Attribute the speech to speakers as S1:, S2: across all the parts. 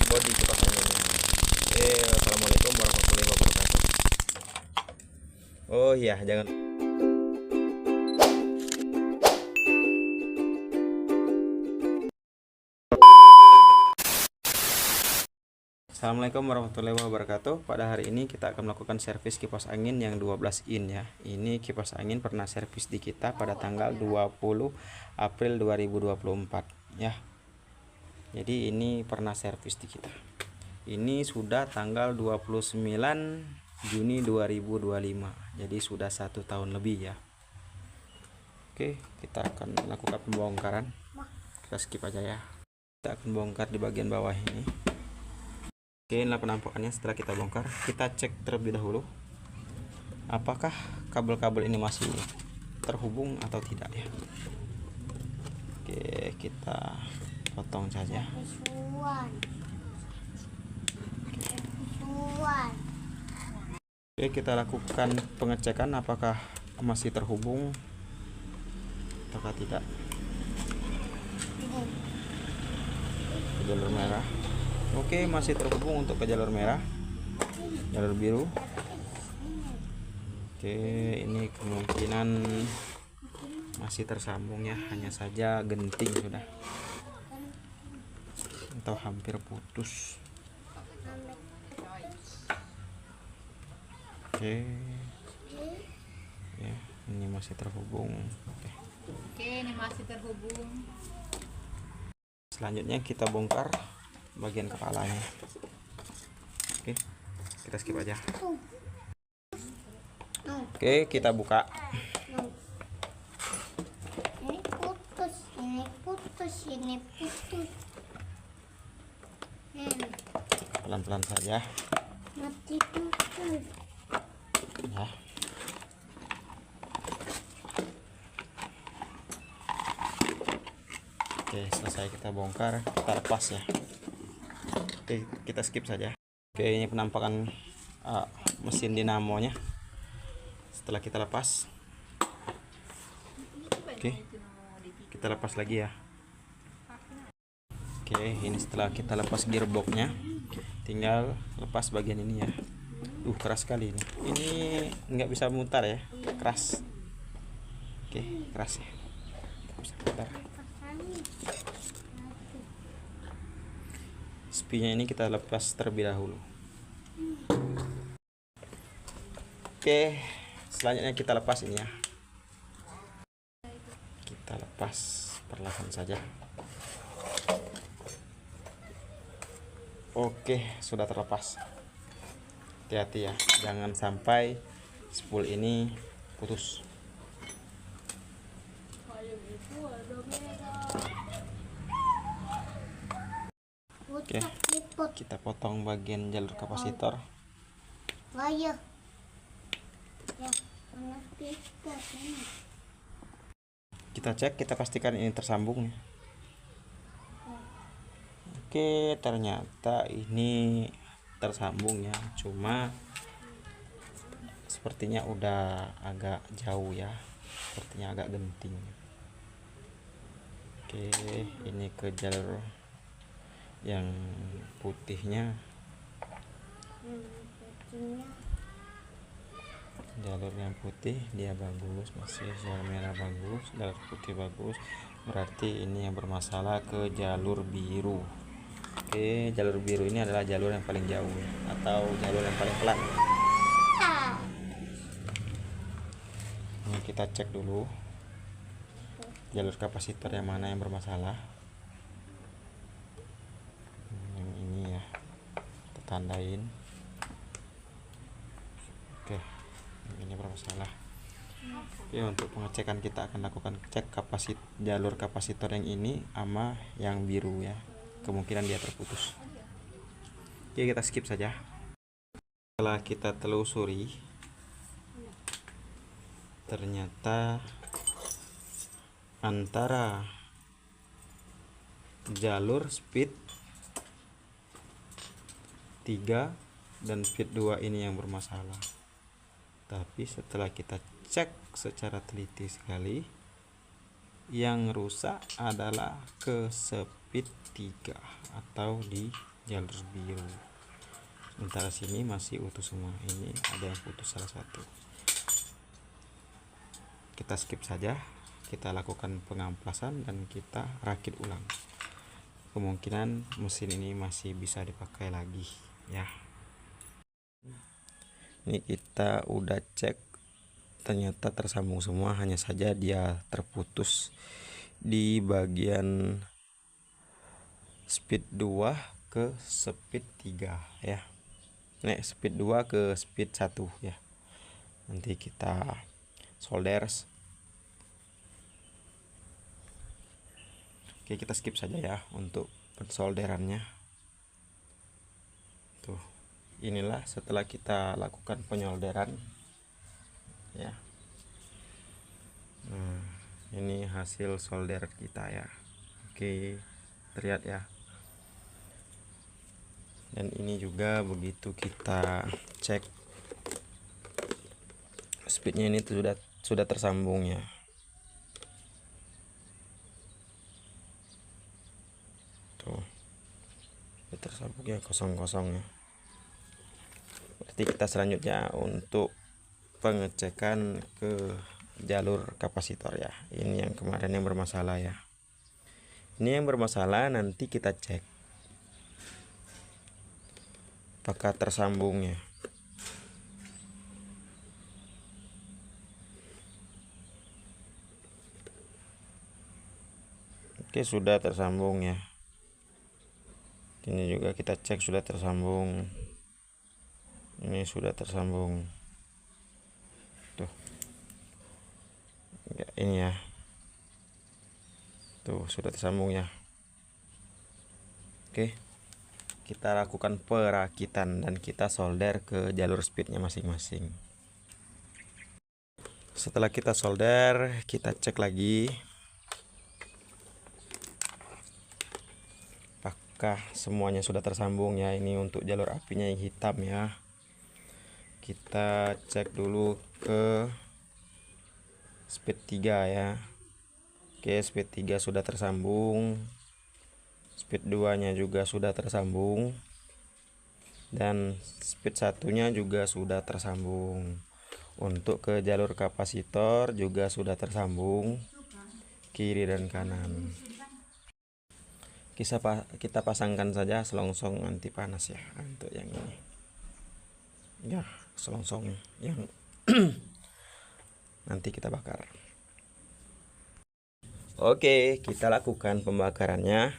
S1: bodi kipas angin ini. Assalamualaikum warahmatullahi wabarakatuh. Oh iya, jangan. Assalamualaikum warahmatullahi wabarakatuh. Pada hari ini kita akan melakukan servis kipas angin yang 12 in ya. Ini kipas angin pernah servis di kita pada tanggal 20 April 2024 ya. Jadi ini pernah servis di kita. Ini sudah tanggal 29 Juni 2025. Jadi sudah 1 tahun lebih ya. Oke, kita akan melakukan pembongkaran. Kita skip aja ya. Kita akan bongkar di bagian bawah ini. Oke, inilah penampakannya setelah kita bongkar. Kita cek terlebih dahulu apakah kabel-kabel ini masih terhubung atau tidak ya. Oke, kita potong saja. Oke, kita lakukan pengecekan apakah masih terhubung atau tidak. Jalur merah. Oke, masih terhubung untuk ke jalur merah, jalur biru. Oke, ini kemungkinan masih tersambung ya, hanya saja genting sudah atau hampir putus. Oke ya, ini masih terhubung. Oke,
S2: ini masih terhubung.
S1: Selanjutnya kita bongkar bagian kepalanya. Oke, kita skip aja. Oke, kita buka.
S3: Ini putus, ini putus, ini putus.
S1: Pelan-pelan saja.
S3: Mati putus.
S1: Ya. Oke, selesai kita bongkar, kita lepas ya. Oke, kita skip saja. Oke, ini penampakan mesin dinamonya setelah kita lepas. Oke, kita lepas lagi ya. Oke, ini setelah kita lepas gearboxnya, tinggal lepas bagian ini ya. Keras sekali ini. Ini nggak bisa mutar ya, keras. Oke, keras ya, nggak bisa mutar. Spinya ini kita lepas terlebih dahulu. Oke, selanjutnya kita lepas ini ya. Kita lepas perlahan saja. Oke, sudah terlepas. Hati-hati ya, jangan sampai spool ini putus. Oke, kita potong bagian jalur kapasitor. Kita cek, kita pastikan ini tersambung. Oke, ternyata ini tersambung ya, cuma sepertinya udah agak jauh ya, sepertinya agak genting. Oke, ini ke jalur yang putihnya, jalur yang putih dia bagus, masih jalur merah bagus, jalur putih bagus, berarti ini yang bermasalah ke jalur biru. Oke, jalur biru ini adalah jalur yang paling jauh atau jalur yang paling pelan. Ini kita cek dulu jalur kapasitor yang mana yang bermasalah. Yang ini ya, kita tandain. Oke, ini bermasalah. Oke, untuk pengecekan kita akan lakukan cek jalur kapasitor yang ini sama yang biru ya. Kemungkinan dia terputus. Oke, kita skip saja. Setelah kita telusuri, ternyata antara jalur speed 3 dan speed 2 ini yang bermasalah. Tapi setelah kita cek secara teliti sekali, yang rusak adalah ke speed 3 atau di jalur biru. Sementara sini masih utuh semua, ini ada yang putus salah satu. Kita skip saja, kita lakukan pengamplasan dan kita rakit ulang. Kemungkinan mesin ini masih bisa dipakai lagi ya. Ini kita udah cek, ternyata tersambung semua, hanya saja dia terputus di bagian speed 2 ke speed 3 ya. Speed 2 ke speed 1 ya. Nanti kita solder. Oke, kita skip saja ya untuk pensolderannya. Tuh, inilah setelah kita lakukan penyolderan ya. Nah, ini hasil solder kita ya. Oke, terlihat ya. Dan ini juga begitu kita cek speednya, ini sudah tersambung ya. Tuh, tersambung ya, kosong-kosong ya. Berarti kita selanjutnya untuk pengecekan ke jalur kapasitor ya. Ini yang kemarin yang bermasalah ya. Ini yang bermasalah, nanti kita cek apakah tersambung ya. Oke, sudah tersambung ya. Ini juga kita cek sudah tersambung. Ini sudah tersambung. Tuh. Ya, ini ya. Tuh, sudah tersambung ya. Oke. Kita lakukan perakitan dan kita solder ke jalur speednya masing-masing. Setelah kita solder, kita cek lagi apakah semuanya sudah tersambung ya. Ini untuk jalur apinya yang hitam ya. Kita cek dulu ke speed 3 ya. Oke, speed 3 sudah tersambung. Speed 2 nya juga sudah tersambung. Dan speed 1 nya juga sudah tersambung. Untuk ke jalur kapasitor juga sudah tersambung, kiri dan kanan. Kita pasangkan saja selongsong anti panas ya untuk yang ini. Ya, selongsong yang nanti kita bakar. Oke, kita lakukan pembakarannya.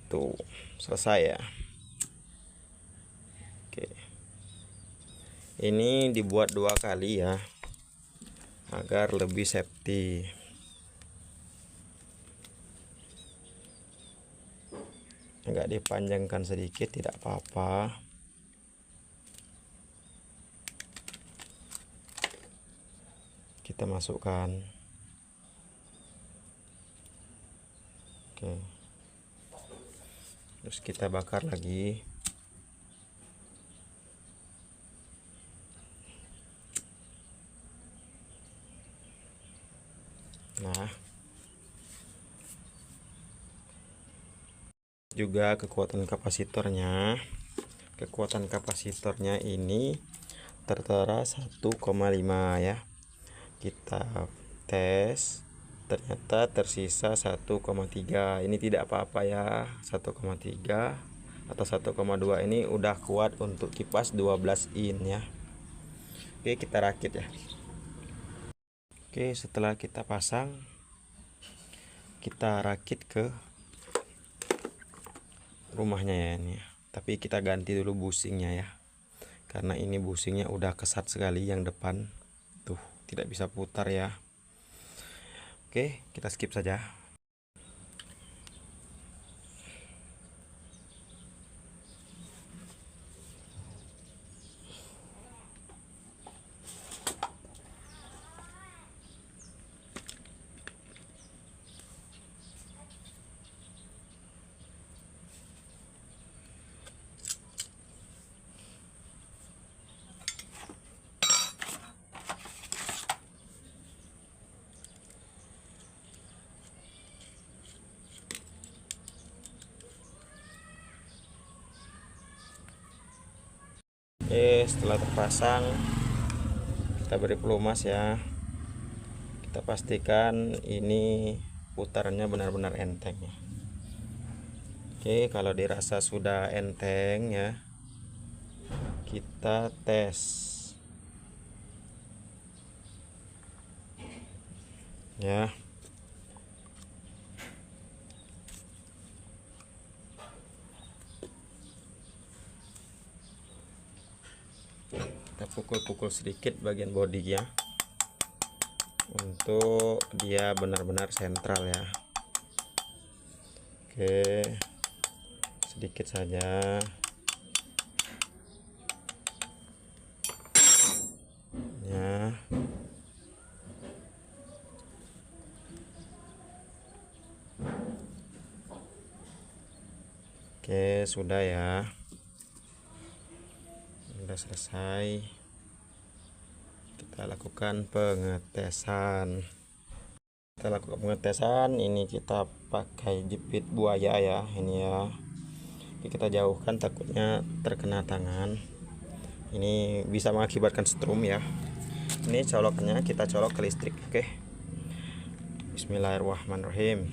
S1: Tuh, selesai ya. Oke. Ini dibuat 2 kali ya, agar lebih safety. Agak dipanjangkan sedikit, tidak apa-apa. Kita masukkan. Oke. Terus kita bakar lagi. Nah, juga kekuatan kapasitornya. Kekuatan kapasitornya ini tertera 1,5 ya. Kita tes, ternyata tersisa 1,3. Ini tidak apa-apa ya. 1,3 atau 1,2 ini udah kuat untuk kipas 12 in ya. Oke, kita rakit ya. Oke, setelah kita pasang, kita rakit ke rumahnya ya ini ya. Tapi kita ganti dulu busingnya ya, karena ini busingnya udah kesat sekali yang depan. Tuh, tidak bisa putar ya. Oke, kita skip saja. Setelah terpasang kita beri pelumas ya. Kita pastikan ini putarannya benar-benar enteng ya. Kalau dirasa sudah enteng ya, kita tes ya. Kita pukul-pukul sedikit bagian bodinya untuk dia benar-benar sentral ya. Sedikit saja ya. Sudah ya, sudah selesai. Kita lakukan pengetesan. Ini kita pakai jepit buaya ya, ini ya. Kita jauhkan, takutnya terkena tangan. Ini bisa mengakibatkan strum ya. Ini colokannya kita colok ke listrik. Bismillahirrahmanirrahim.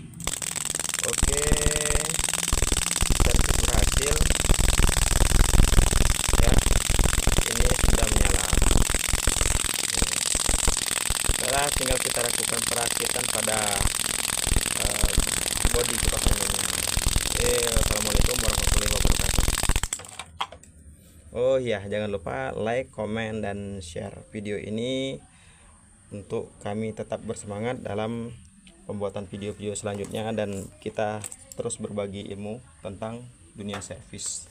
S1: Servis berhasil ya. Ini sudah menyala. Setelah tinggal kita lakukan perakitan pada bodi kipas anginnya. Assalamualaikum warahmatullahi wabarakatuh. Oh iya, jangan lupa like, komen, dan share video ini untuk kami tetap bersemangat dalam pembuatan video-video selanjutnya, dan kita terus berbagi ilmu tentang dunia servis.